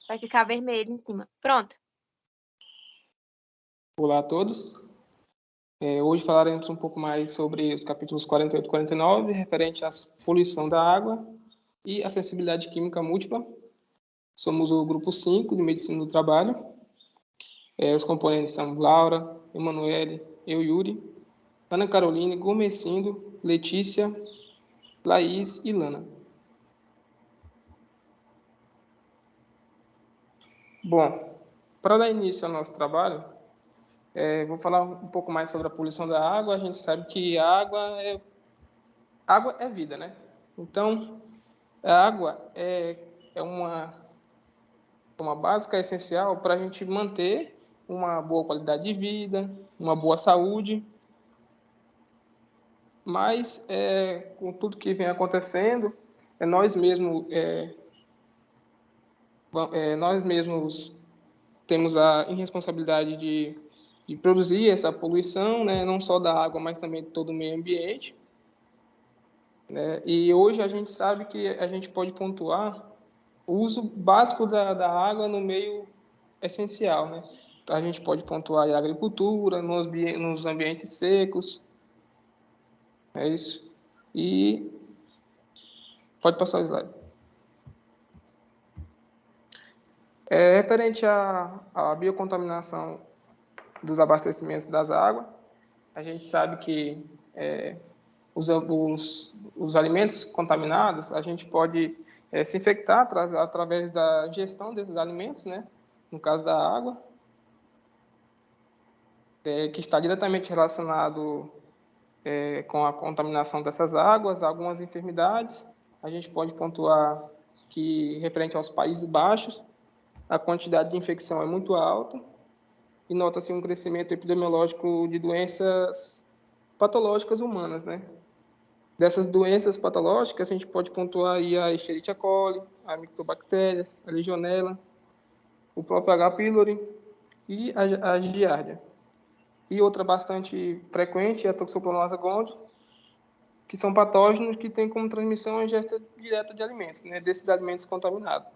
Vai ficar vermelho em cima. Pronto. Olá a todos. Hoje falaremos um pouco mais sobre os capítulos 48 e 49, referente à poluição da água e a sensibilidade química múltipla. Somos o grupo 5 de Medicina do Trabalho. Os componentes são Laura, Emanuele, eu, Yuri, Ana Caroline, Gomecindo, Letícia, Laís e Lana. Bom, para dar início ao nosso trabalho, vou falar um pouco mais sobre a poluição da água. A gente sabe que a água é vida, né? Então, a água é uma básica essencial para a gente manter uma boa qualidade de vida, uma boa saúde. Mas, com tudo que vem acontecendo, nós mesmos temos a irresponsabilidade de produzir essa poluição, né? Não só da água, mas também de todo o meio ambiente. Né? E hoje a gente sabe que a gente pode pontuar o uso básico da água no meio essencial, né? Então, a gente pode pontuar a agricultura, nos ambientes secos, é isso. E pode passar o slide. Referente à biocontaminação dos abastecimentos das águas, a gente sabe que os alimentos contaminados, a gente pode se infectar através da ingestão desses alimentos, né? No caso da água, que está diretamente relacionado com a contaminação dessas águas, algumas enfermidades. A gente pode pontuar que, referente aos Países Baixos, a quantidade de infecção é muito alta e nota-se um crescimento epidemiológico de doenças patológicas humanas, né? Dessas doenças patológicas, a gente pode pontuar aí a Escherichia coli, a Mycobactéria, a Legionella, o próprio H. pylori e a Giardia. E outra bastante frequente é a Toxoplasma gondii, que são patógenos que têm como transmissão a ingesta direta de alimentos, né, desses alimentos contaminados.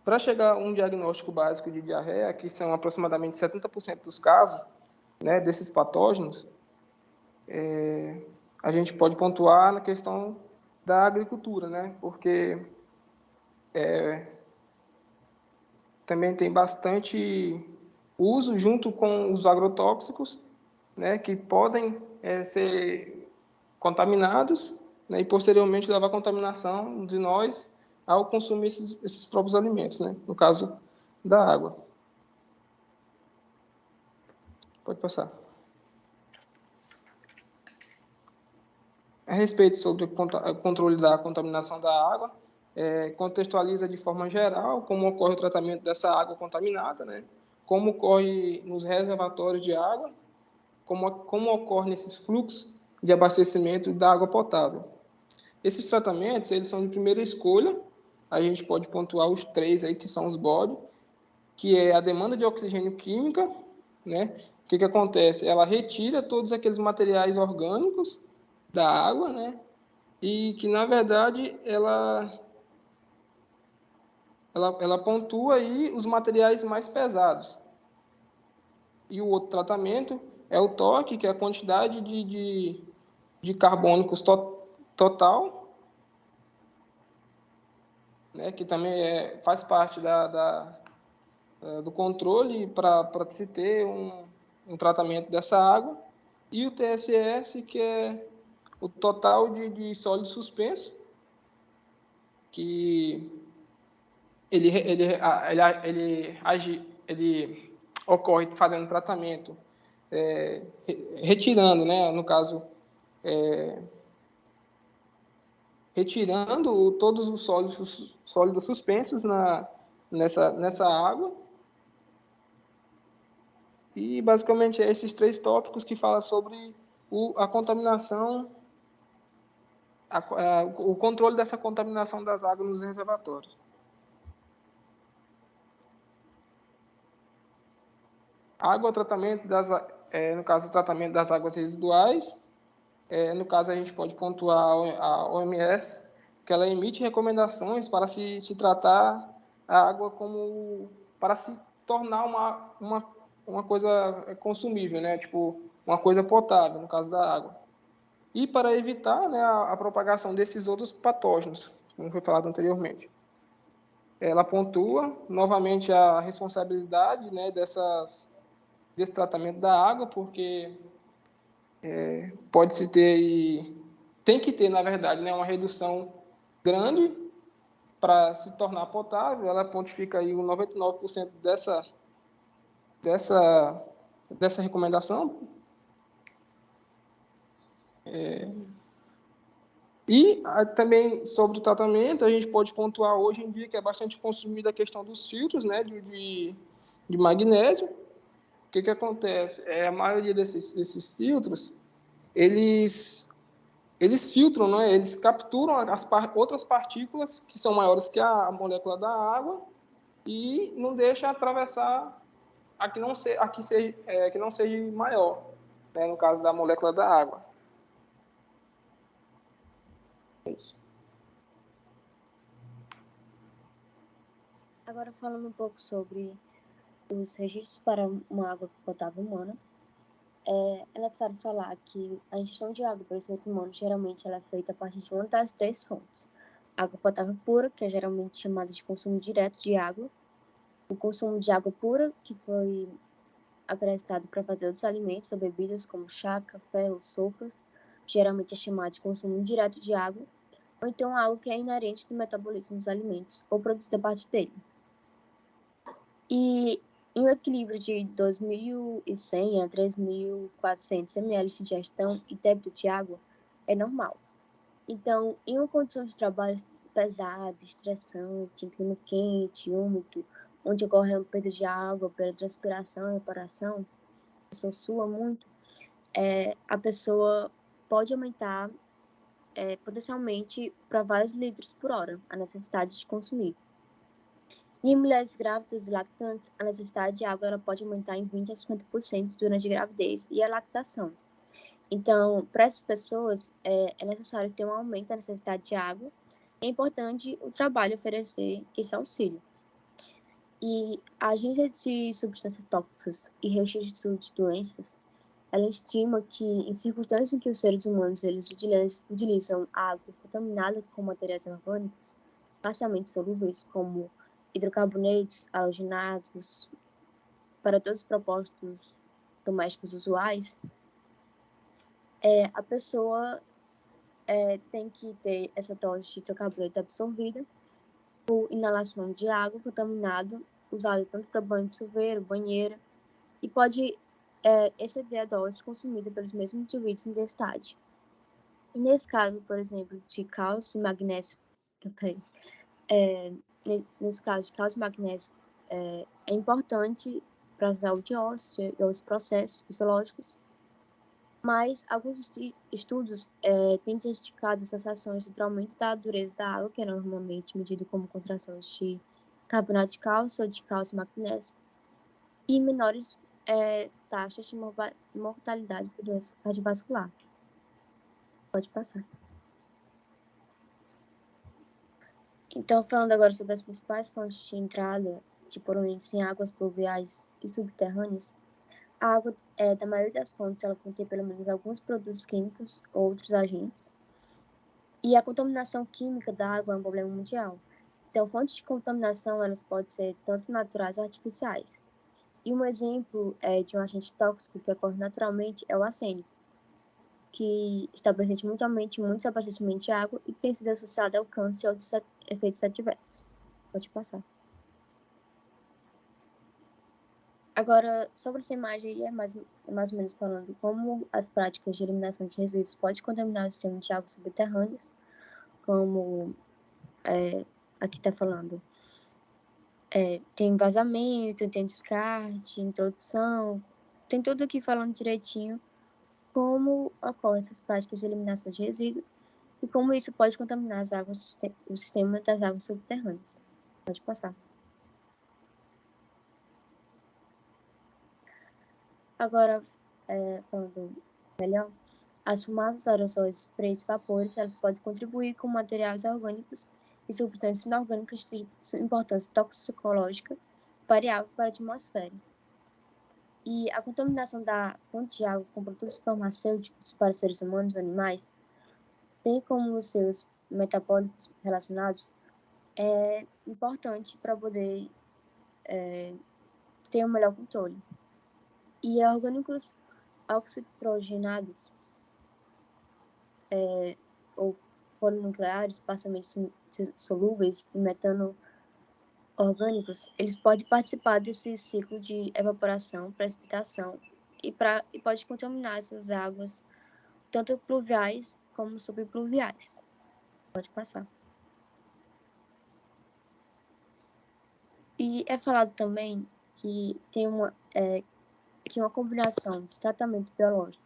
Para chegar a um diagnóstico básico de diarreia, que são aproximadamente 70% dos casos, né, desses patógenos, a gente pode pontuar na questão da agricultura, né, porque também tem bastante uso junto com os agrotóxicos, né, que podem ser contaminados, né, e posteriormente levar à contaminação de nós ao consumir esses próprios alimentos, né, no caso da água. Pode passar. A respeito sobre o controle da contaminação da água, contextualiza de forma geral como ocorre o tratamento dessa água contaminada, né, como ocorre nos reservatórios de água, como ocorre nesses fluxos de abastecimento da água potável. Esses tratamentos, eles são de primeira escolha. A gente pode pontuar os 3 aí, que são os BOD, que é a demanda de oxigênio química, né? O que acontece? Ela retira todos aqueles materiais orgânicos da água, né? E que, na verdade, ela pontua aí os materiais mais pesados. E o outro tratamento é o TOC, que é a quantidade de carbônicos total, né, que também faz parte do controle para se ter um tratamento dessa água. E o TSS, que é o total de sólido suspenso, que ele ocorre fazendo tratamento, retirando, né, no caso, retirando todos os sólidos suspensos nessa água. E, basicamente, esses 3 tópicos que falam sobre a contaminação, o controle dessa contaminação das águas nos reservatórios. Água, tratamento no caso, o tratamento das águas residuais. No caso, a gente pode pontuar a OMS, que ela emite recomendações para se tratar a água como para se tornar uma coisa consumível, né? Tipo, uma coisa potável, no caso da água. E para evitar, né, a propagação desses outros patógenos, como foi falado anteriormente. Ela pontua novamente a responsabilidade, né, desse tratamento da água, porque pode-se ter e tem que ter, na verdade, né, uma redução grande para se tornar potável. Ela pontifica aí o 99% dessa, dessa recomendação. E também sobre o tratamento, a gente pode pontuar hoje em dia que é bastante consumida a questão dos filtros, né, de magnésio. O que acontece? A maioria desses filtros, eles filtram, né, eles capturam outras partículas que são maiores que a molécula da água e não deixa atravessar que não seja maior, né, no caso da molécula da água. É isso. Agora, falando um pouco sobre os registros para uma água potável humana, é necessário falar que a ingestão de água pelos seres humanos geralmente ela é feita a partir de uma das três fontes. Água potável pura, que é geralmente chamada de consumo direto de água, o consumo de água pura, que foi apresentado para fazer outros alimentos ou bebidas como chá, café ou sopas, geralmente é chamado de consumo indireto de água, ou então algo que é inerente do metabolismo dos alimentos ou produzido a partir dele. E em um equilíbrio de 2.100 a 3.400 ml de digestão e débito de água é normal. Então, em uma condição de trabalho pesada, estressante, em clima quente, úmido, onde ocorre um perda de água pela transpiração e evaporação, a pessoa sua muito, a pessoa pode aumentar potencialmente para vários litros por hora a necessidade de consumir. Em mulheres grávidas e lactantes, a necessidade de água ela pode aumentar em 20 a 50% durante a gravidez e a lactação. Então, para essas pessoas, é necessário ter um aumento da necessidade de água. É importante o trabalho oferecer esse auxílio. E a Agência de Substâncias Tóxicas e Registro de Doenças, ela estima que, em circunstâncias em que os seres humanos eles utilizam água contaminada com materiais orgânicos parcialmente solúveis, como hidrocarbonetos, halogenados, para todos os propósitos domésticos usuais, a pessoa tem que ter essa dose de hidrocarboneto absorvida por inalação de água contaminada, usada tanto para banho de chuveiro, banheira, e pode exceder a dose consumida pelos mesmos indivíduos em densidade. E nesse caso, por exemplo, de cálcio e magnésio, nesse caso de cálcio e magnésio, é importante para a saúde óssea e os processos fisiológicos, mas alguns estudos têm identificado associações entre o aumento da dureza da água, que é normalmente medido como concentrações de carbonato de cálcio ou de cálcio e magnésio, e menores taxas de mortalidade por doença cardiovascular. Pode passar. Então, falando agora sobre as principais fontes de entrada de poluentes em águas pluviais e subterrâneas, a água da maioria das fontes ela contém pelo menos alguns produtos químicos ou outros agentes. E a contaminação química da água é um problema mundial. Então, fontes de contaminação elas podem ser tanto naturais ou artificiais. E um exemplo de um agente tóxico que ocorre naturalmente é o arsênico, que está presente mundialmente em muitos abastecimentos de água e que tem sido associado ao câncer e outros efeitos adversos. Pode passar. Agora, sobre essa imagem, é mais ou menos falando como as práticas de eliminação de resíduos podem contaminar o sistema de águas subterrâneas, como aqui está falando. Tem vazamento, tem descarte, introdução, tem tudo aqui falando direitinho como ocorrem essas práticas de eliminação de resíduos e como isso pode contaminar as águas, o sistema das águas subterrâneas. Pode passar. Agora, falando melhor, As fumaças, aerossóis, sprays, vapores, elas podem contribuir com materiais orgânicos e substâncias inorgânicas de importância toxicológica variável para a atmosfera. E a contaminação da fonte de água com produtos farmacêuticos para seres humanos ou animais, bem como os seus metabólicos relacionados, é importante para poder ter um melhor controle. E orgânicos oxitrogenados ou polinucleares parcialmente solúveis em metano orgânicos, eles podem participar desse ciclo de evaporação, precipitação e pode contaminar essas águas, tanto pluviais como subpluviais. Pode passar. E é falado também que tem uma combinação de tratamento biológico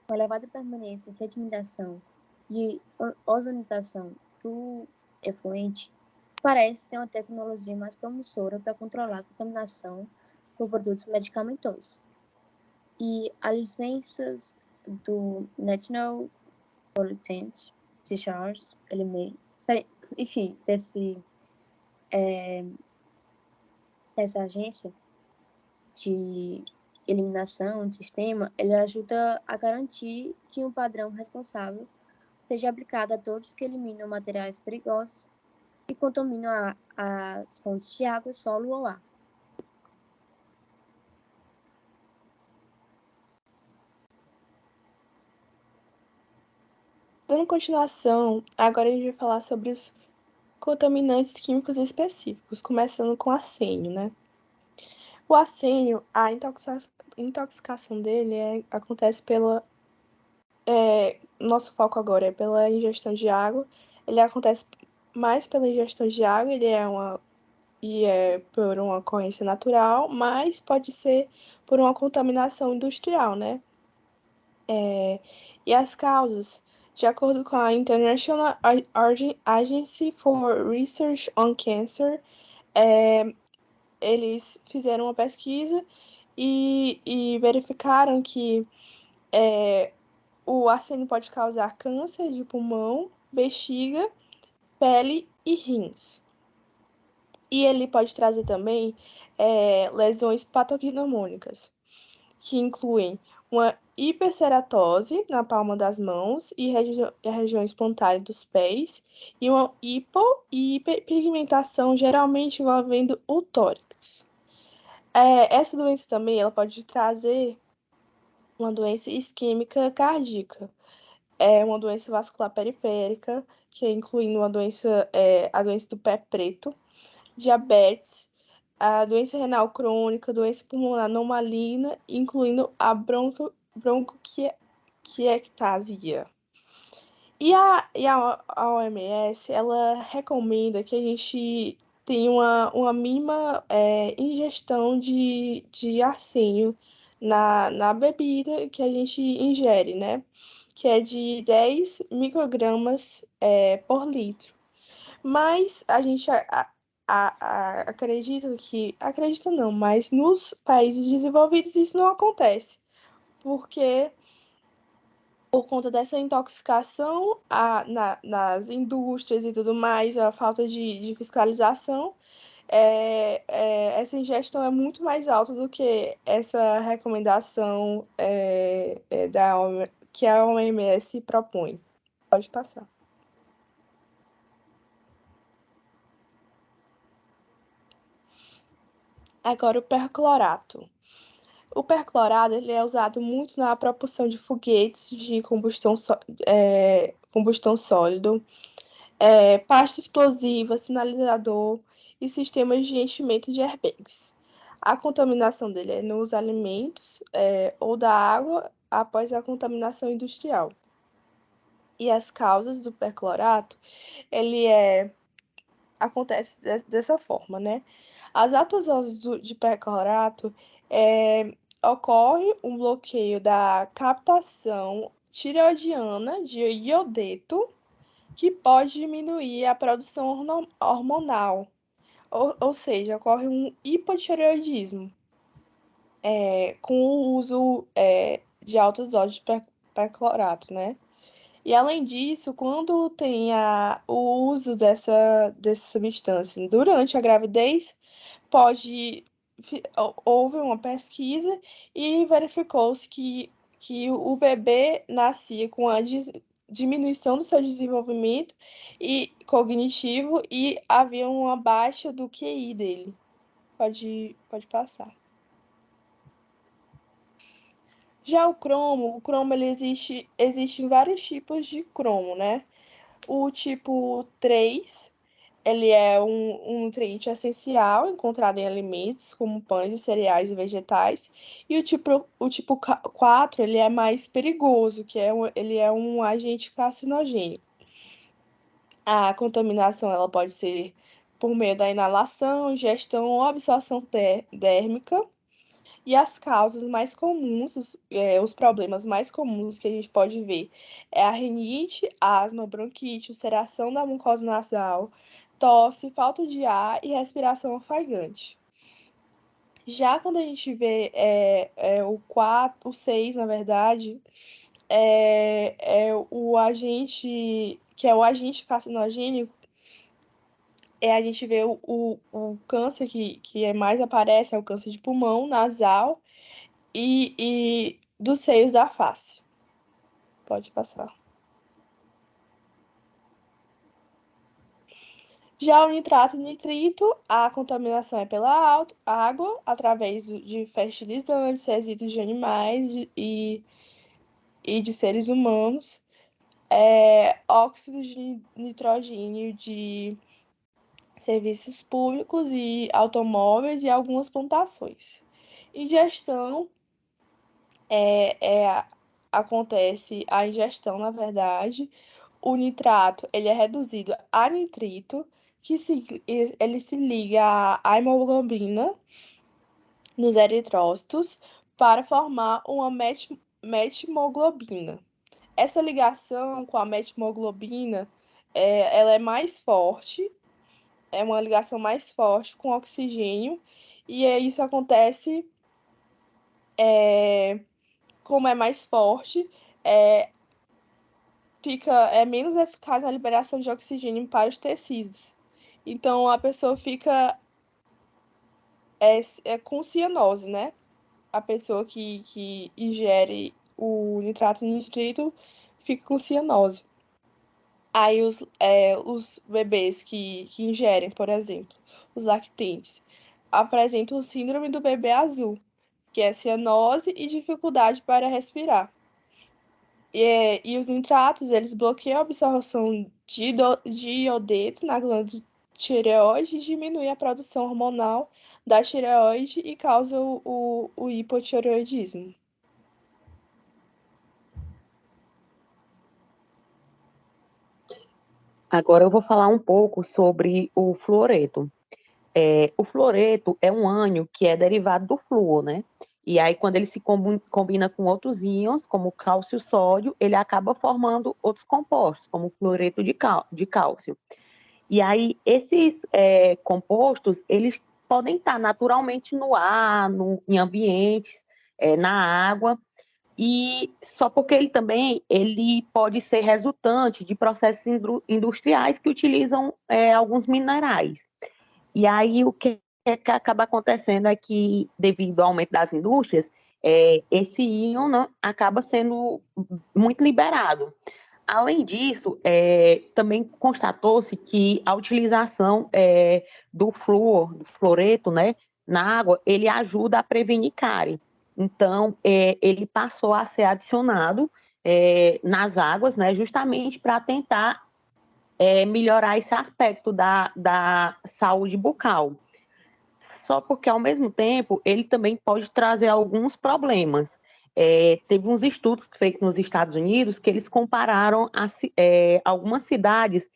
com elevada permanência, sedimentação e ozonização do efluente parece ter uma tecnologia mais promissora para controlar a contaminação por produtos medicamentosos. E as licenças do National Pollutant Discharge, enfim, dessa agência de eliminação de sistema, ele ajuda a garantir que um padrão responsável seja aplicado a todos que eliminam materiais perigosos e contaminam as fontes de água, solo ou ar. Dando continuação, agora a gente vai falar sobre os contaminantes químicos específicos, começando com arsênio, né? O arsênio, a intoxicação dele acontece nosso foco agora é pela ingestão de água. Ele acontece mais pela ingestão de água, ele é por uma ocorrência natural, mas pode ser por uma contaminação industrial, né? E as causas, de acordo com a International Agency for Research on Cancer, eles fizeram uma pesquisa e verificaram que o arsênio pode causar câncer de pulmão, bexiga, pele e rins. E ele pode trazer também lesões patognomônicas, que incluem uma hiperceratose na palma das mãos e regiões plantares dos pés, e uma hiperpigmentação, geralmente envolvendo o tórax. Essa doença também ela pode trazer uma doença isquêmica cardíaca, uma doença vascular periférica, que incluindo a doença do pé preto, diabetes, a doença renal crônica, doença pulmonar não maligna, incluindo a bronquiectasia. E a OMS, ela recomenda que a gente tenha uma mínima ingestão de arsênio na bebida que a gente ingere, né? Que é de 10 microgramas por litro. Mas a gente acredita não, mas nos países desenvolvidos isso não acontece, porque por conta dessa intoxicação nas indústrias e tudo mais, a falta de fiscalização, essa ingestão é muito mais alta do que essa recomendação que a OMS propõe. Pode passar. Agora, o perclorato. O perclorato ele é usado muito na propulsão de foguetes de combustão sólido, pasta explosiva, sinalizador e sistemas de enchimento de airbags. A contaminação dele é nos alimentos ou da água após a contaminação industrial. E as causas do perclorato, ele acontece dessa forma, né? As altas doses de perclorato ocorre um bloqueio da captação tireoidiana de iodeto, que pode diminuir a produção hormonal, ou seja, ocorre um hipotireoidismo com o uso de altas doses perclorato, né? E além disso, quando tem o uso dessa substância durante a gravidez, houve uma pesquisa e verificou-se que o bebê nascia com a diminuição do seu desenvolvimento e cognitivo e havia uma baixa do QI dele. Pode passar. Já o cromo ele existe vários tipos de cromo, né? O tipo 3, ele é um nutriente essencial encontrado em alimentos como pães e cereais e vegetais. E o tipo 4, ele é mais perigoso, ele é um agente carcinogênico. A contaminação ela pode ser por meio da inalação, ingestão ou absorção dérmica. E as causas mais comuns, os problemas mais comuns que a gente pode ver é a rinite, asma, bronquite, ulceração da mucosa nasal, tosse, falta de ar e respiração ofegante. Já quando a gente vê o 4, o 6, na verdade, é o agente, que é o agente carcinogênico, a gente vê o câncer que mais aparece, é o câncer de pulmão, nasal, e dos seios da face. Pode passar. Já o nitrato e nitrito, a contaminação é pela água, através de fertilizantes, resíduos de animais e de seres humanos, óxido de nitrogênio de serviços públicos e automóveis e algumas plantações. Ingestão acontece a ingestão, na verdade. O nitrato ele é reduzido a nitrito, ele se liga à hemoglobina nos eritrócitos para formar uma metimoglobina. Essa ligação com a metimoglobina ela é mais forte, é uma ligação mais forte com o oxigênio, e isso acontece como é mais forte, é menos eficaz na liberação de oxigênio para os tecidos. Então, a pessoa fica com cianose, né? A pessoa que ingere o nitrato e nitrito fica com cianose. Aí, os bebês que ingerem, por exemplo, os lactentes, apresentam o síndrome do bebê azul, que é cianose e dificuldade para respirar. E os nitratos, eles bloqueiam a absorção de iodeto na glândula tireoide e diminuem a produção hormonal da tireoide e causam o hipotireoidismo. Agora eu vou falar um pouco sobre o fluoreto. O fluoreto é um ânion que é derivado do flúor, né? E aí, quando ele se combina com outros íons, como cálcio e sódio, ele acaba formando outros compostos, como fluoreto de cálcio. E aí, esses compostos, eles podem estar naturalmente no ar, em ambientes, na água, e só porque ele pode ser resultante de processos industriais que utilizam alguns minerais. E aí o que acaba acontecendo é que, devido ao aumento das indústrias, esse íon, né, acaba sendo muito liberado. Além disso, também constatou-se que a utilização do fluoreto, né, na água, ele ajuda a prevenir cárie. Então, ele passou a ser adicionado nas águas, né, justamente para tentar melhorar esse aspecto da saúde bucal. Só porque, ao mesmo tempo, ele também pode trazer alguns problemas. Teve uns estudos feitos nos Estados Unidos que eles compararam algumas cidades,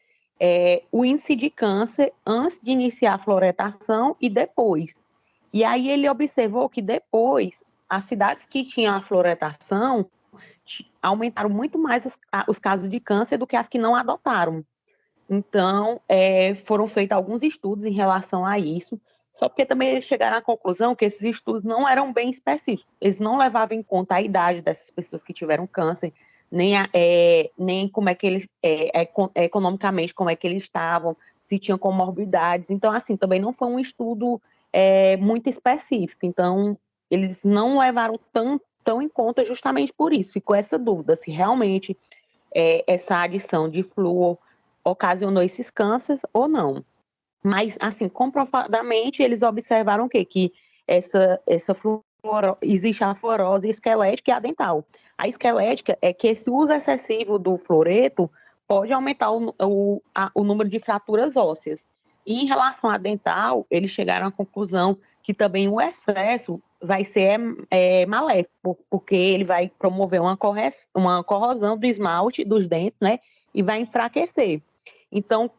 o índice de câncer antes de iniciar a fluoretação e depois. E aí ele observou que depois, as cidades que tinham a fluoretação aumentaram muito mais os casos de câncer do que as que não adotaram. Então, foram feitos alguns estudos em relação a isso, Só porque também eles chegaram à conclusão que esses estudos não eram bem específicos. Eles não levavam em conta a idade dessas pessoas que tiveram câncer, nem como é que eles, economicamente, como é que eles estavam, se tinham comorbidades. Então, assim, também não foi um estudo muito específico. Então, eles não levaram tão em conta justamente por isso. Ficou essa dúvida, se realmente essa adição de flúor ocasionou esses cânceres ou não. Mas, assim, comprovadamente, eles observaram o quê? Que existe a fluorose esquelética e a dental. A esquelética é que esse uso excessivo do fluoreto pode aumentar o número de fraturas ósseas. E em relação à dental, eles chegaram à conclusão que também o excesso vai ser maléfico, porque ele vai promover uma corrosão do esmalte dos dentes, né? E vai enfraquecer. Então,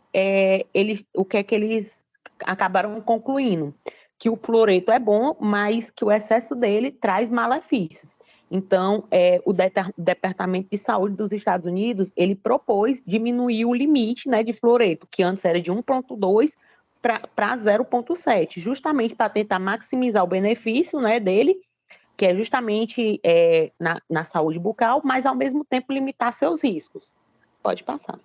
o que é que eles acabaram concluindo? Que o fluoreto é bom, mas que o excesso dele traz malefícios. Então, o Departamento de Saúde dos Estados Unidos, ele propôs diminuir o limite, né, de fluoreto, que antes era de 1,2 para 0,7, justamente para tentar maximizar o benefício, né, dele, que é justamente na saúde bucal, mas ao mesmo tempo limitar seus riscos. Pode passar.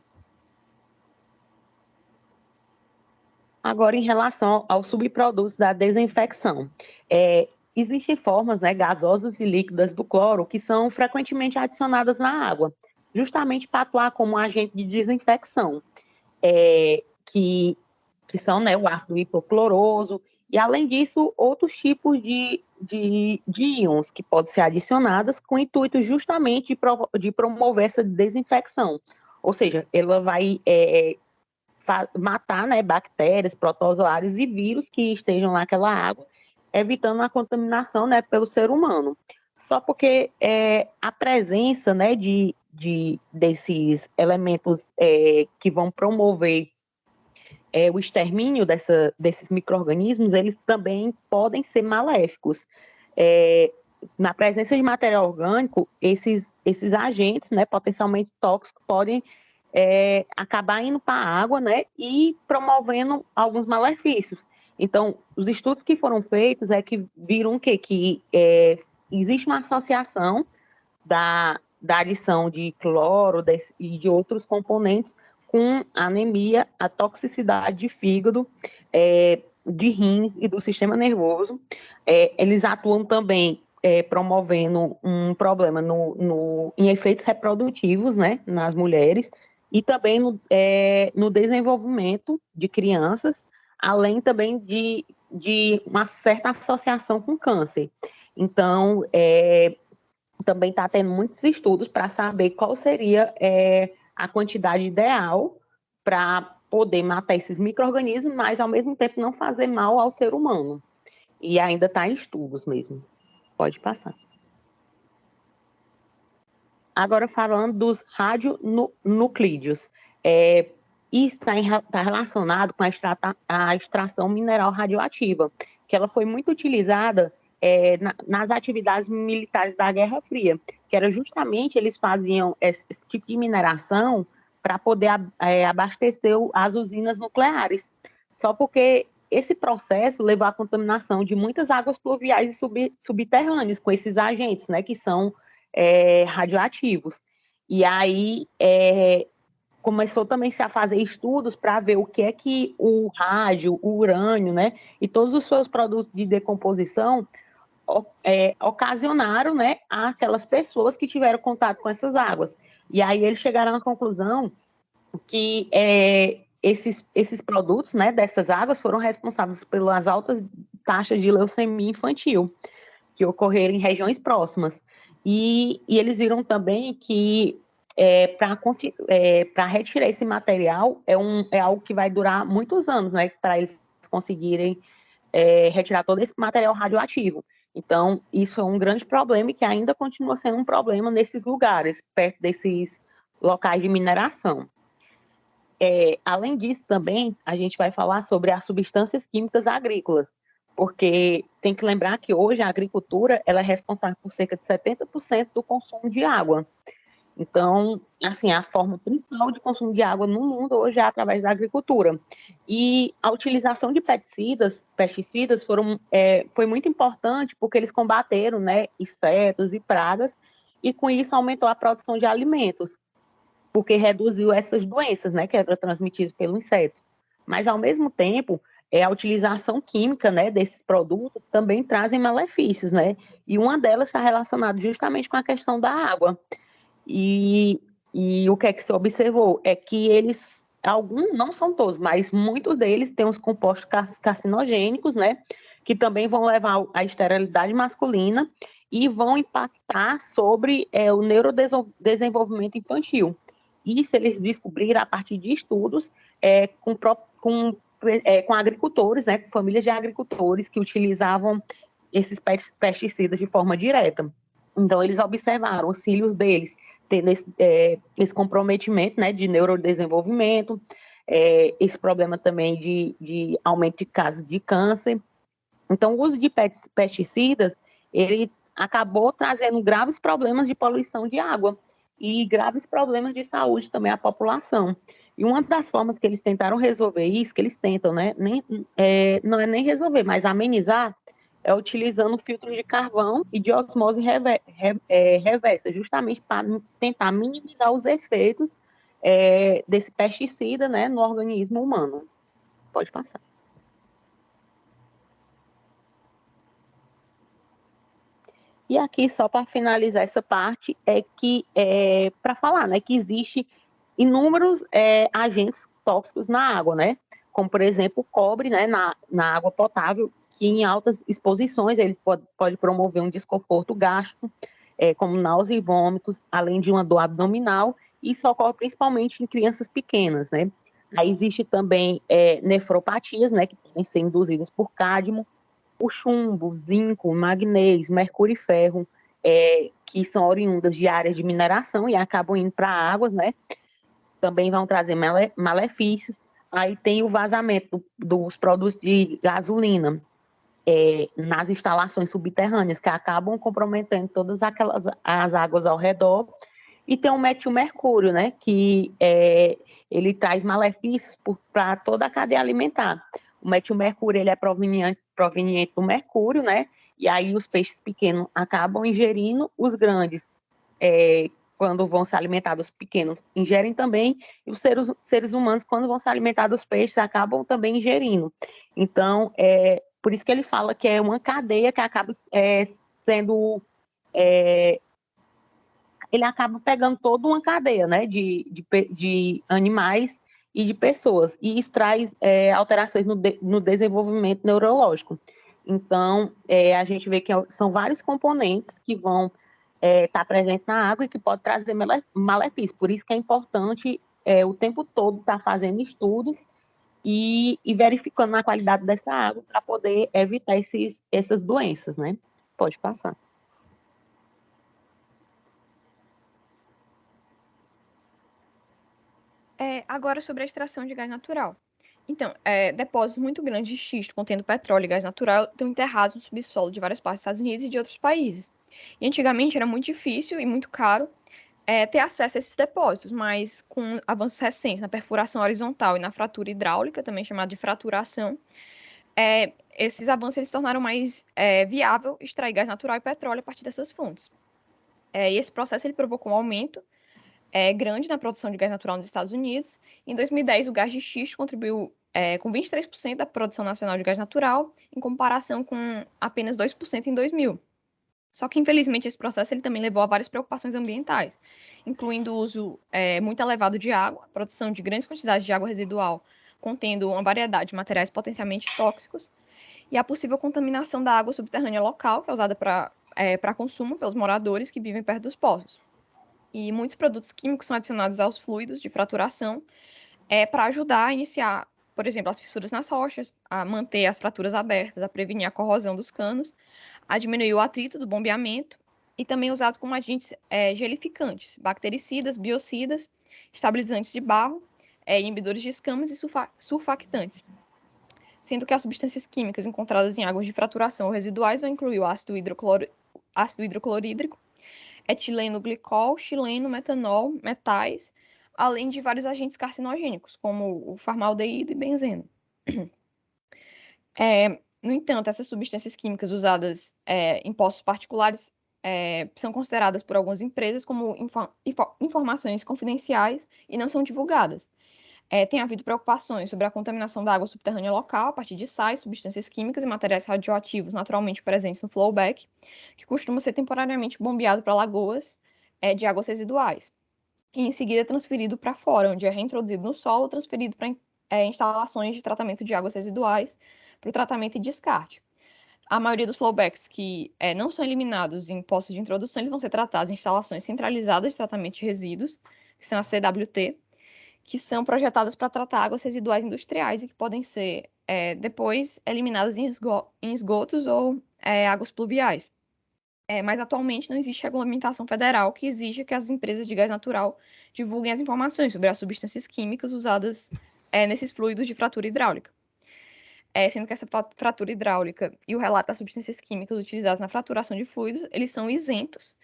Agora, em relação aos subprodutos da desinfecção, existem formas, né, gasosas e líquidas do cloro que são frequentemente adicionadas na água, justamente para atuar como um agente de desinfecção, que são, né, o ácido hipocloroso, e além disso, outros tipos de íons que podem ser adicionados com o intuito justamente de promover essa desinfecção. Ou seja, ela vai matar, né, bactérias, protozoários e vírus que estejam naquela água, evitando a contaminação, né, pelo ser humano. Só porque a presença, né, desses elementos que vão promover o extermínio desses micro-organismos, eles também podem ser maléficos. Na presença de material orgânico, esses agentes, né, potencialmente tóxicos, podem acabar indo para a água, né, e promovendo alguns malefícios. Então, os estudos que foram feitos que viram que existe uma associação da adição de cloro e de outros componentes com anemia, a toxicidade de fígado, de rins e do sistema nervoso. Eles atuam também promovendo um problema em efeitos reprodutivos, né, nas mulheres, e também no desenvolvimento de crianças, além também de uma certa associação com câncer. Então, também está tendo muitos estudos para saber qual seria a quantidade ideal para poder matar esses micro-organismos, mas ao mesmo tempo não fazer mal ao ser humano. E ainda está em estudos mesmo. Pode passar. Agora, falando dos radionuclídeos, isso está relacionado com a extração mineral radioativa, que ela foi muito utilizada nas atividades militares da Guerra Fria, que era justamente, eles faziam esse tipo de mineração para poder abastecer as usinas nucleares. Só porque esse processo levou à contaminação de muitas águas pluviais e subterrâneas com esses agentes, né, que são radioativos. E aí começou também a fazer estudos para ver o que é que o rádio, o urânio, né, e todos os seus produtos de decomposição ocasionaram, né, aquelas pessoas que tiveram contato com essas águas. E aí eles chegaram à conclusão que esses produtos, né, dessas águas foram responsáveis pelas altas taxas de leucemia infantil que ocorreram em regiões próximas. E eles viram também que para retirar esse material é algo que vai durar muitos anos, né, para eles conseguirem retirar todo esse material radioativo. Então, isso é um grande problema e que ainda continua sendo um problema nesses lugares, perto desses locais de mineração. Além disso, também, a gente vai falar sobre as substâncias químicas agrícolas, porque tem que lembrar que hoje a agricultura ela é responsável por cerca de 70% do consumo de água. Então, assim, a forma principal de consumo de água no mundo hoje é através da agricultura. E a utilização de pesticidas foi muito importante porque eles combateram, né, insetos e pragas, e com isso aumentou a produção de alimentos, porque reduziu essas doenças, né, que eram transmitidas pelo inseto. Mas, ao mesmo tempo, a utilização química, né, desses produtos também trazem malefícios, né, e uma delas está relacionada justamente com a questão da água. E, e o que é que se observou? É que alguns, não são todos, mas muitos deles têm os compostos carcinogênicos, né? Que também vão levar à esterilidade masculina e vão impactar sobre o neurodesenvolvimento infantil. Isso eles descobriram a partir de estudos com agricultores, né? Com famílias de agricultores que utilizavam esses pesticidas de forma direta. Então, eles observaram os filhos deles tendo esse comprometimento, né, de neurodesenvolvimento, esse problema também de aumento de casos de câncer. Então, o uso de pesticidas, ele acabou trazendo graves problemas de poluição de água e graves problemas de saúde também à população. E uma das formas que eles tentaram resolver isso, que eles tentam, né, não é nem resolver, mas amenizar, é utilizando filtros de carvão e de osmose reversa, justamente para tentar minimizar os efeitos desse pesticida, né, no organismo humano. Pode passar. E aqui, só para finalizar essa parte, para falar, né, que existe inúmeros agentes tóxicos na água, né, como, por exemplo, o cobre, né, na água potável, que em altas exposições ele pode promover um desconforto gástrico, como náusea e vômitos, além de uma dor abdominal, e isso ocorre principalmente em crianças pequenas, né. Aí existe também nefropatias, né, que podem ser induzidas por cádmio, o chumbo, zinco, magnésio, mercúrio e ferro, que são oriundas de áreas de mineração e acabam indo para águas, né? Também vão trazer malefícios. Aí tem o vazamento dos produtos de gasolina nas instalações subterrâneas, que acabam comprometendo todas as águas ao redor. E tem o metilmercúrio, né? Que ele traz malefícios para toda a cadeia alimentar. O metilmercúrio ele é proveniente do mercúrio, né? E aí os peixes pequenos acabam ingerindo, os grandes, quando vão se alimentar dos pequenos, ingerem também, e os seres humanos, quando vão se alimentar dos peixes, acabam também ingerindo. Então, por isso que ele fala que é uma cadeia que acaba sendo... ele acaba pegando toda uma cadeia, né, de animais e de pessoas, e isso traz alterações no desenvolvimento neurológico. Então, a gente vê que são vários componentes que vão estar presentes na água e que podem trazer malefícios. Por isso que é importante o tempo todo estar fazendo estudos e verificando a qualidade dessa água para poder evitar essas doenças, né? Pode passar. Agora sobre a extração de gás natural. Então, depósitos muito grandes de xisto contendo petróleo e gás natural estão enterrados no subsolo de várias partes dos Estados Unidos e de outros países. E antigamente era muito difícil e muito caro ter acesso a esses depósitos, mas com avanços recentes na perfuração horizontal e na fratura hidráulica, também chamada de fraturação, esses avanços eles tornaram mais viável extrair gás natural e petróleo a partir dessas fontes. E esse processo ele provocou um aumento grande na produção de gás natural nos Estados Unidos. Em 2010, o gás de xisto contribuiu com 23% da produção nacional de gás natural, em comparação com apenas 2% em 2000. Só que, infelizmente, esse processo ele também levou a várias preocupações ambientais, incluindo o uso muito elevado de água, a produção de grandes quantidades de água residual, contendo uma variedade de materiais potencialmente tóxicos, e a possível contaminação da água subterrânea local, que é usada para consumo pelos moradores que vivem perto dos poços. E muitos produtos químicos são adicionados aos fluidos de fraturação para ajudar a iniciar, por exemplo, as fissuras nas rochas, a manter as fraturas abertas, a prevenir a corrosão dos canos, a diminuir o atrito do bombeamento e também usados como agentes gelificantes, bactericidas, biocidas, estabilizantes de barro, inibidores de escamas e surfactantes. Sendo que as substâncias químicas encontradas em águas de fraturação ou residuais vão incluir o ácido hidroclorídrico, etileno glicol, xileno, metanol, metais, além de vários agentes carcinogênicos, como o formaldeído e benzeno. No entanto, essas substâncias químicas usadas em postos particulares são consideradas por algumas empresas como informações confidenciais e não são divulgadas. Tem havido preocupações sobre a contaminação da água subterrânea local a partir de sais, substâncias químicas e materiais radioativos naturalmente presentes no flowback, que costuma ser temporariamente bombeado para lagoas de águas residuais, e em seguida transferido para fora, onde é reintroduzido no solo ou transferido para instalações de tratamento de águas residuais para o tratamento e descarte. A maioria dos flowbacks que não são eliminados em postos de introdução, eles vão ser tratados em instalações centralizadas de tratamento de resíduos, que são as CWT, que são projetadas para tratar águas residuais industriais e que podem ser depois eliminadas em esgotos ou águas pluviais. Mas atualmente não existe regulamentação federal que exija que as empresas de gás natural divulguem as informações sobre as substâncias químicas usadas nesses fluidos de fratura hidráulica. Sendo que essa fratura hidráulica e o relato das substâncias químicas utilizadas na fraturação de fluidos, eles são isentos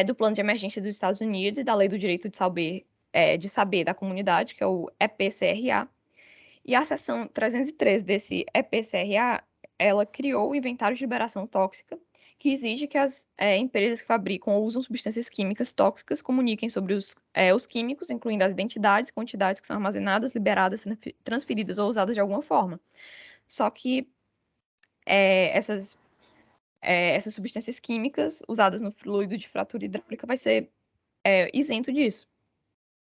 do Plano de Emergência dos Estados Unidos e da Lei do Direito de Saber da Comunidade, que é o EPCRA. E a seção 303 desse EPCRA, ela criou o Inventário de Liberação Tóxica, que exige que as empresas que fabricam ou usam substâncias químicas tóxicas comuniquem sobre os químicos, incluindo as identidades, quantidades que são armazenadas, liberadas, transferidas ou usadas de alguma forma. Só que essas substâncias químicas usadas no fluido de fratura hidráulica vai ser isento disso.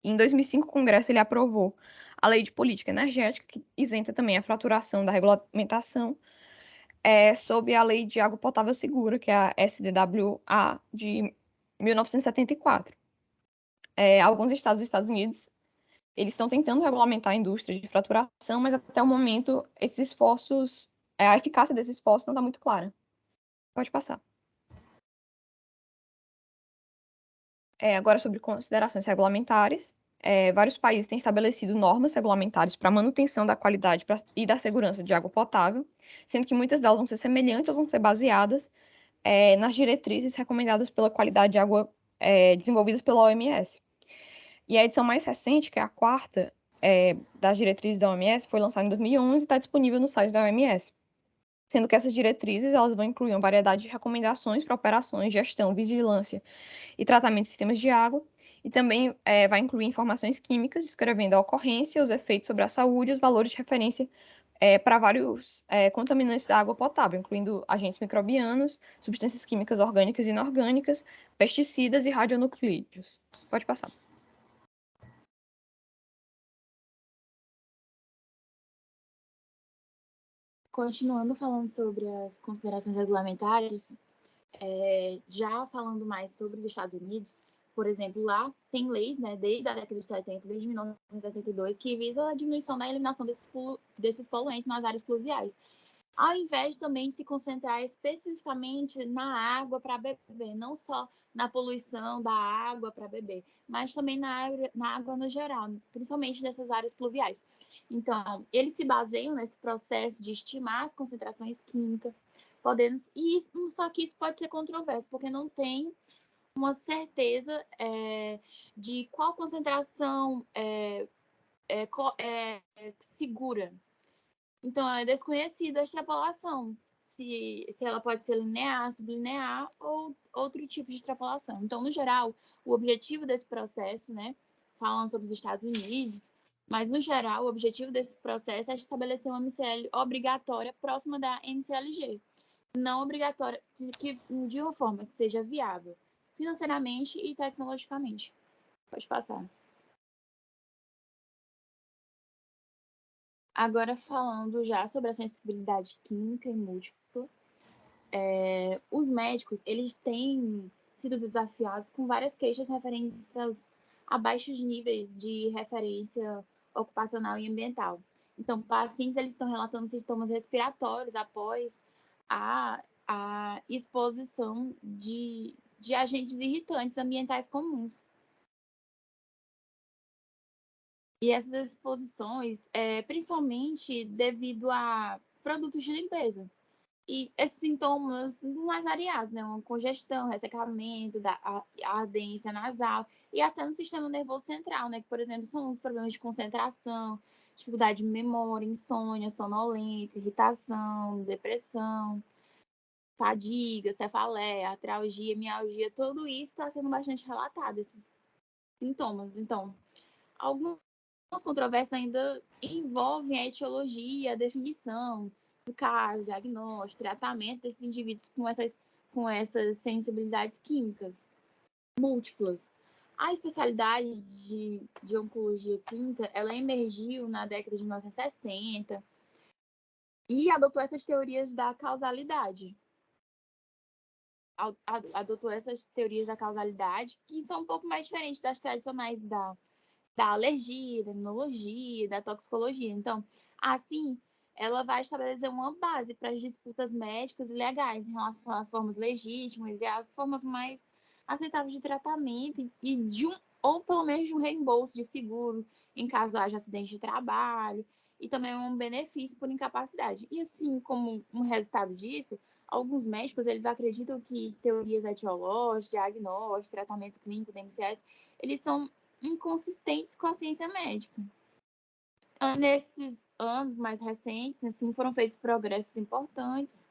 Em 2005, o Congresso ele aprovou a Lei de Política Energética, que isenta também a fraturação da regulamentação, sob a Lei de Água Potável Segura, que é a SDWA de 1974. Alguns estados dos Estados Unidos eles estão tentando regulamentar a indústria de fraturação, mas até o momento esses esforços, a eficácia desses esforços não está muito clara. Pode passar. Agora sobre considerações regulamentares. Vários países têm estabelecido normas regulamentares para a manutenção da qualidade e da segurança de água potável, sendo que muitas delas vão ser semelhantes ou vão ser baseadas nas diretrizes recomendadas pela qualidade de água desenvolvidas pela OMS. E a edição mais recente, que é a quarta das diretrizes da OMS, foi lançada em 2011 e está disponível no site da OMS. Sendo que essas diretrizes elas vão incluir uma variedade de recomendações para operações, gestão, vigilância e tratamento de sistemas de água, e também vai incluir informações químicas descrevendo a ocorrência, os efeitos sobre a saúde e os valores de referência para vários contaminantes da água potável, incluindo agentes microbianos, substâncias químicas orgânicas e inorgânicas, pesticidas e radionuclídeos. Pode passar. Continuando falando sobre as considerações regulamentares, já falando mais sobre os Estados Unidos, por exemplo, lá tem leis, né, desde a década de 70, desde 1972, que visam a diminuição da eliminação desses poluentes nas áreas pluviais, ao invés de também se concentrar especificamente na água para beber, não só na poluição da água para beber, mas também na água no geral, principalmente nessas áreas pluviais. Então, eles se baseiam nesse processo de estimar as concentrações químicas, só que isso pode ser controverso, porque não tem uma certeza de qual concentração segura. Então, é desconhecida a extrapolação, se ela pode ser linear, sublinear ou outro tipo de extrapolação. Então, no geral, o objetivo desse processo, né, falando sobre os Estados Unidos, mas, no geral, o objetivo desse processo é estabelecer uma MCL obrigatória próxima da MCLG, não obrigatória, de uma forma que seja viável financeiramente e tecnologicamente. Pode passar. Agora, falando já sobre a sensibilidade química e múltipla, os médicos eles têm sido desafiados com várias queixas referentes a baixos níveis de referência ocupacional e ambiental. Então, pacientes eles estão relatando sintomas respiratórios após a exposição de agentes irritantes ambientais comuns. E essas exposições, principalmente devido a produtos de limpeza. E esses sintomas mais variados, né? Uma congestão, ressecamento, a ardência nasal e até no sistema nervoso central, né? Que, por exemplo, são os problemas de concentração, dificuldade de memória, insônia, sonolência, irritação, depressão, fadiga, cefaleia, artralgia, mialgia, tudo isso está sendo bastante relatado, esses sintomas. Então, algumas controvérsias ainda envolvem a etiologia, a definição do caso, diagnóstico, tratamento desses indivíduos com essas sensibilidades químicas múltiplas. A especialidade de oncologia clínica, ela emergiu na década de 1960 e adotou essas teorias da causalidade. Adotou essas teorias da causalidade, que são um pouco mais diferentes das tradicionais da alergia, da imunologia, da toxicologia. Então, assim, ela vai estabelecer uma base para as disputas médicas e legais em relação às formas legítimas e às formas mais aceitáveis de tratamento e ou pelo menos de um reembolso de seguro em caso haja acidente de trabalho e também um benefício por incapacidade. E assim, como um resultado disso, alguns médicos eles acreditam que teorias etiológicas, diagnóstico, tratamento clínico, DMCS, eles são inconsistentes com a ciência médica. Nesses anos mais recentes, assim, foram feitos progressos importantes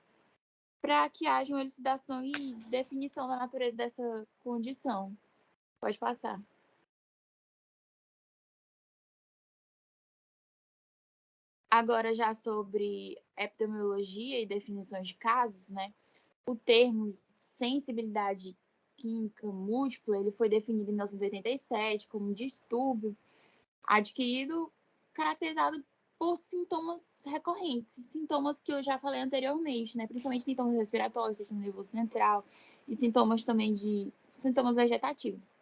para que haja uma elucidação e definição da natureza dessa condição. Pode passar. Agora, já sobre epidemiologia e definições de casos, né? O termo sensibilidade química múltipla, ele foi definido em 1987 como um distúrbio adquirido caracterizado por sintomas recorrentes, sintomas que eu já falei anteriormente, né? Principalmente sintomas respiratórios, sistema nervoso central e sintomas também de sintomas vegetativos,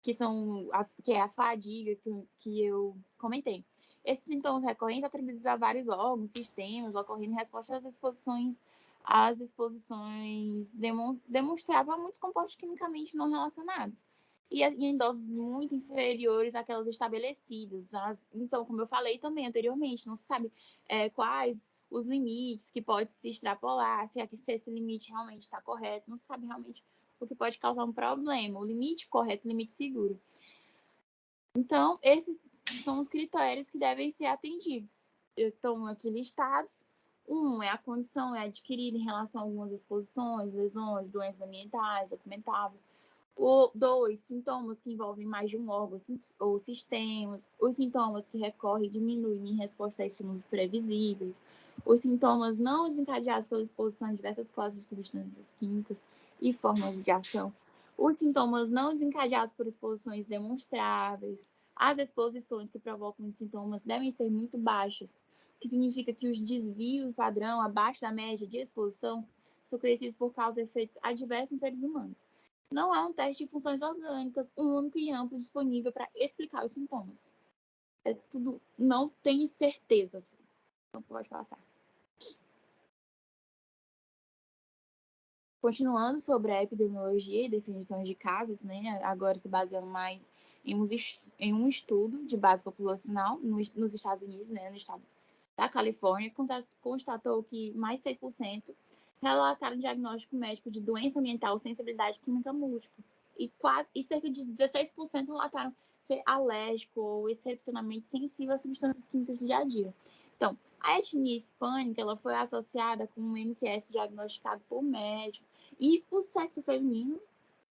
que é a fadiga que eu comentei. Esses sintomas recorrentes atribuídos a vários órgãos, sistemas, ocorrendo em resposta às exposições demonstravam muitos compostos quimicamente não relacionados e em doses muito inferiores àquelas estabelecidas. Então, como eu falei também anteriormente, não se sabe quais os limites que pode se extrapolar, se esse limite realmente está correto, não se sabe realmente o que pode causar um problema, o limite correto, o limite seguro. Então, esses são os critérios que devem ser atendidos. Estão aqui listados. Um é a condição adquirida em relação a algumas exposições, lesões, doenças ambientais, documentável. Dois, sintomas que envolvem mais de um órgão ou sistemas. Os sintomas que recorrem e diminuem em resposta a estímulos previsíveis. Os sintomas não desencadeados pela exposição a diversas classes de substâncias químicas e formas de ação. Os sintomas não desencadeados por exposições demonstráveis. As exposições que provocam sintomas devem ser muito baixas, o que significa que os desvios padrão abaixo da média de exposição são conhecidos por causa de efeitos adversos em seres humanos. Não há um teste de funções orgânicas único e amplo disponível para explicar os sintomas. É tudo, não tem certeza. Não pode passar. Continuando sobre a epidemiologia e definições de casos, né, agora se baseando mais em um estudo de base populacional nos Estados Unidos, né, no estado da Califórnia, constatou que mais 6% relataram diagnóstico médico de doença ambiental ou sensibilidade química múltipla. E cerca de 16% relataram ser alérgico ou excepcionalmente sensível a substâncias químicas do dia a dia. Então, a etnia hispânica ela foi associada com um MCS diagnosticado por médico e o sexo feminino,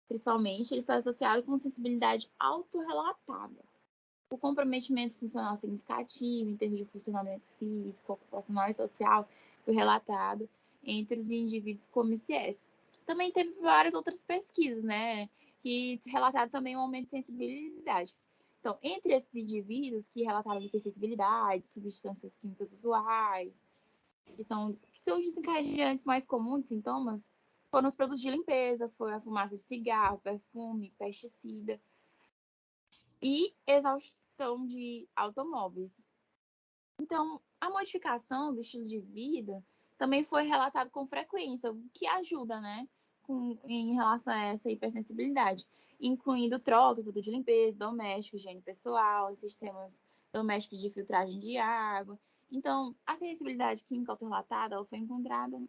principalmente, ele foi associado com sensibilidade autorrelatada. O comprometimento funcional significativo, em termos de funcionamento físico, ocupacional e social, foi relatado entre os indivíduos com MCS. Também teve várias outras pesquisas, né, que relataram também um aumento de sensibilidade. Então, entre esses indivíduos que relataram hipersensibilidade, substâncias químicas usuais, que são os desencadeantes mais comuns de sintomas, foram os produtos de limpeza, foi a fumaça de cigarro, perfume, pesticida e exaustão de automóveis. Então, a modificação do estilo de vida também foi relatado com frequência, o que ajuda, né, em relação a essa hipersensibilidade, incluindo troca, produto de limpeza, doméstico, higiene pessoal, sistemas domésticos de filtragem de água. Então, a sensibilidade química autorrelatada foi encontrada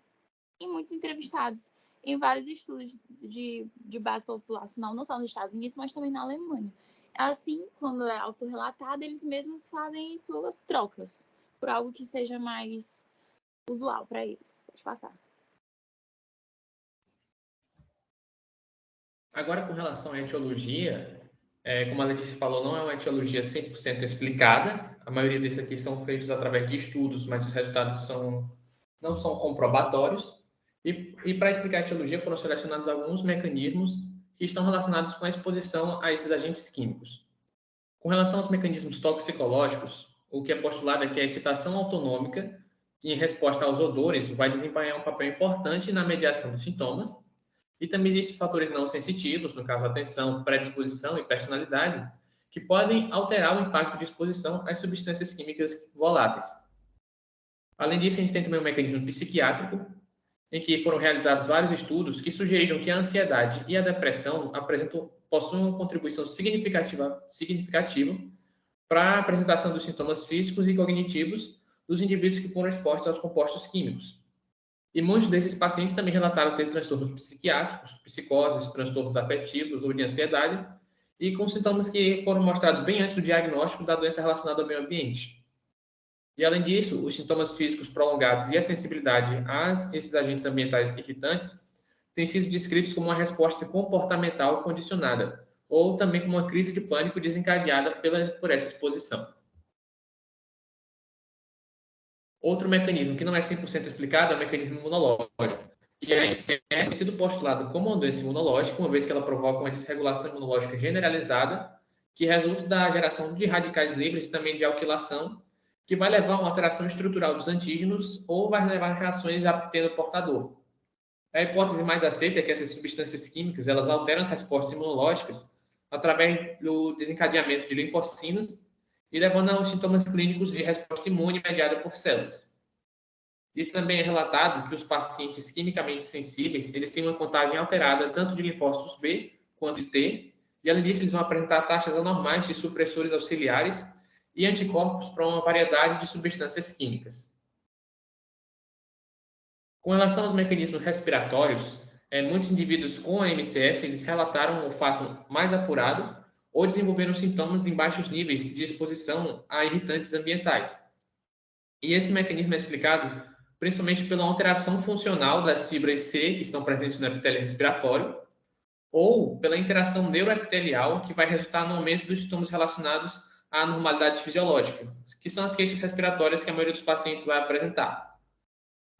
em muitos entrevistados, em vários estudos de base populacional, não só nos Estados Unidos, mas também na Alemanha. Assim, quando é autorrelatado, eles mesmos fazem suas trocas por algo que seja mais usual para eles. Pode passar. Agora, com relação à etiologia, como a Letícia falou, não é uma etiologia 100% explicada. A maioria desses aqui são feitos através de estudos, mas os resultados não são comprobatórios. E para explicar a etiologia, foram selecionados alguns mecanismos que estão relacionados com a exposição a esses agentes químicos. Com relação aos mecanismos toxicológicos, o que é postulado é que a excitação autonômica, em resposta aos odores, vai desempenhar um papel importante na mediação dos sintomas. E também existem fatores não sensitivos, no caso, atenção, predisposição e personalidade, que podem alterar o impacto de exposição às substâncias químicas voláteis. Além disso, a gente tem também um mecanismo psiquiátrico, em que foram realizados vários estudos que sugeriram que a ansiedade e a depressão possuem uma contribuição significativa para a apresentação dos sintomas físicos e cognitivos dos indivíduos que foram expostos aos compostos químicos. E muitos desses pacientes também relataram ter transtornos psiquiátricos, psicoses, transtornos afetivos ou de ansiedade, e com sintomas que foram mostrados bem antes do diagnóstico da doença relacionada ao meio ambiente. E, além disso, os sintomas físicos prolongados e a sensibilidade a esses agentes ambientais irritantes têm sido descritos como uma resposta comportamental condicionada, ou também como uma crise de pânico desencadeada por essa exposição. Outro mecanismo que não é 100% explicado é o mecanismo imunológico, que é sido postulado como uma doença imunológica, uma vez que ela provoca uma desregulação imunológica generalizada, que resulta da geração de radicais livres e também de alquilação, que vai levar a uma alteração estrutural dos antígenos ou vai levar a reações já tendo portador. A hipótese mais aceita é que essas substâncias químicas elas alteram as respostas imunológicas através do desencadeamento de linfocinas e levando aos sintomas clínicos de resposta imune mediada por células. E também é relatado que os pacientes quimicamente sensíveis eles têm uma contagem alterada tanto de linfócitos B quanto de T, e além disso eles vão apresentar taxas anormais de supressores auxiliares e anticorpos para uma variedade de substâncias químicas. Com relação aos mecanismos respiratórios, muitos indivíduos com a MCS eles relataram um olfato mais apurado ou desenvolveram sintomas em baixos níveis de exposição a irritantes ambientais. E esse mecanismo é explicado principalmente pela alteração funcional das fibras C que estão presentes no epitélio respiratório ou pela interação neuroepitelial que vai resultar no aumento dos sintomas relacionados à anormalidade fisiológica, que são as queixas respiratórias que a maioria dos pacientes vai apresentar.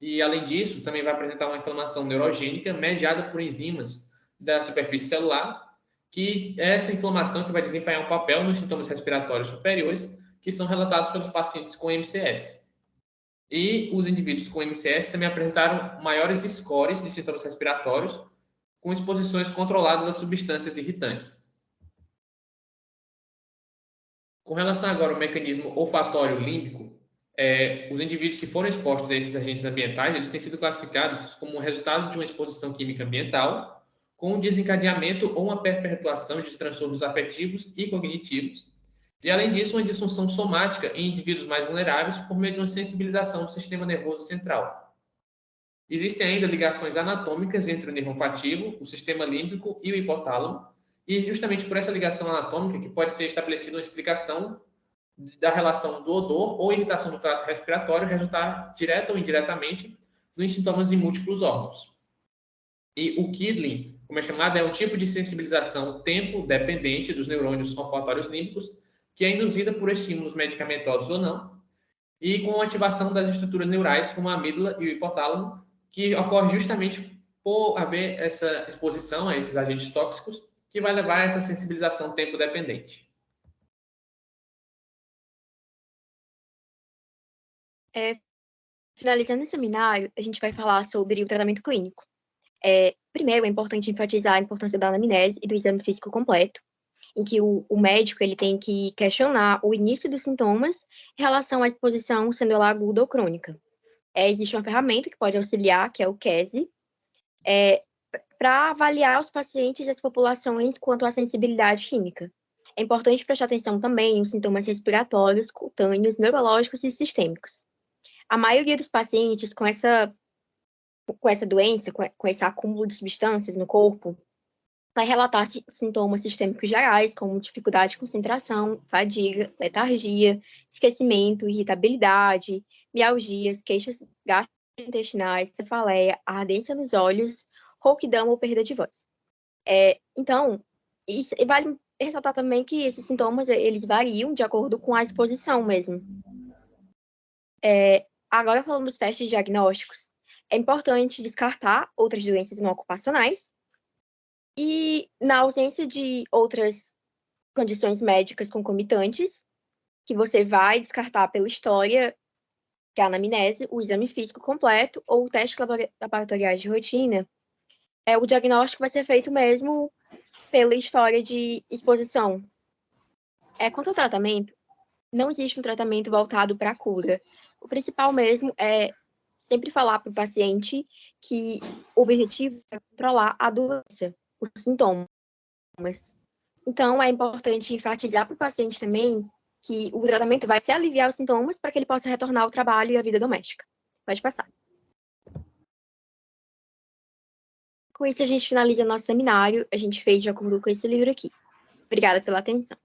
E, além disso, também vai apresentar uma inflamação neurogênica mediada por enzimas da superfície celular, que é essa inflamação que vai desempenhar um papel nos sintomas respiratórios superiores, que são relatados pelos pacientes com MCS. E os indivíduos com MCS também apresentaram maiores scores de sintomas respiratórios, com exposições controladas a substâncias irritantes. Com relação agora ao mecanismo olfatório límbico, os indivíduos que foram expostos a esses agentes ambientais, eles têm sido classificados como resultado de uma exposição química ambiental, com um desencadeamento ou uma perpetuação de transtornos afetivos e cognitivos, e, além disso, uma disfunção somática em indivíduos mais vulneráveis por meio de uma sensibilização do sistema nervoso central. Existem ainda ligações anatômicas entre o nervo olfativo, o sistema límbico e o hipotálamo, e justamente por essa ligação anatômica que pode ser estabelecida uma explicação da relação do odor ou irritação do trato respiratório resultar direta ou indiretamente nos sintomas em múltiplos órgãos. E o Kidling, como é chamado, é um tipo de sensibilização tempo-dependente dos neurônios olfatórios límbicos que é induzida por estímulos medicamentosos ou não, e com a ativação das estruturas neurais como a amígdala e o hipotálamo, que ocorre justamente por haver essa exposição a esses agentes tóxicos, que vai levar a essa sensibilização tempo-dependente. Finalizando esse seminário, a gente vai falar sobre o tratamento clínico. Primeiro, é importante enfatizar a importância da anamnese e do exame físico completo, em que o médico ele tem que questionar o início dos sintomas em relação à exposição, sendo ela aguda ou crônica. Existe uma ferramenta que pode auxiliar, que é o QESI, para avaliar os pacientes e as populações quanto à sensibilidade química. É importante prestar atenção também nos sintomas respiratórios, cutâneos, neurológicos e sistêmicos. A maioria dos pacientes com essa com essa doença, com esse acúmulo de substâncias no corpo, vai relatar sintomas sistêmicos gerais, como dificuldade de concentração, fadiga, letargia, esquecimento, irritabilidade, mialgias, queixas gastrointestinais, cefaleia, ardência nos olhos, rouquidão ou perda de voz. Então, vale ressaltar também que esses sintomas, eles variam de acordo com a exposição mesmo. Agora, falando dos testes diagnósticos, é importante descartar outras doenças não ocupacionais e, na ausência de outras condições médicas concomitantes, que você vai descartar pela história, que é a anamnese, o exame físico completo ou o teste laboratoriais de rotina, o diagnóstico vai ser feito mesmo pela história de exposição. Quanto ao tratamento, não existe um tratamento voltado para a cura. O principal mesmo é sempre falar para o paciente que o objetivo é controlar a doença, os sintomas. Então, é importante enfatizar para o paciente também que o tratamento vai ser aliviar os sintomas para que ele possa retornar ao trabalho e à vida doméstica. Pode passar. Com isso, a gente finaliza nosso seminário. A gente fez de acordo com esse livro aqui. Obrigada pela atenção.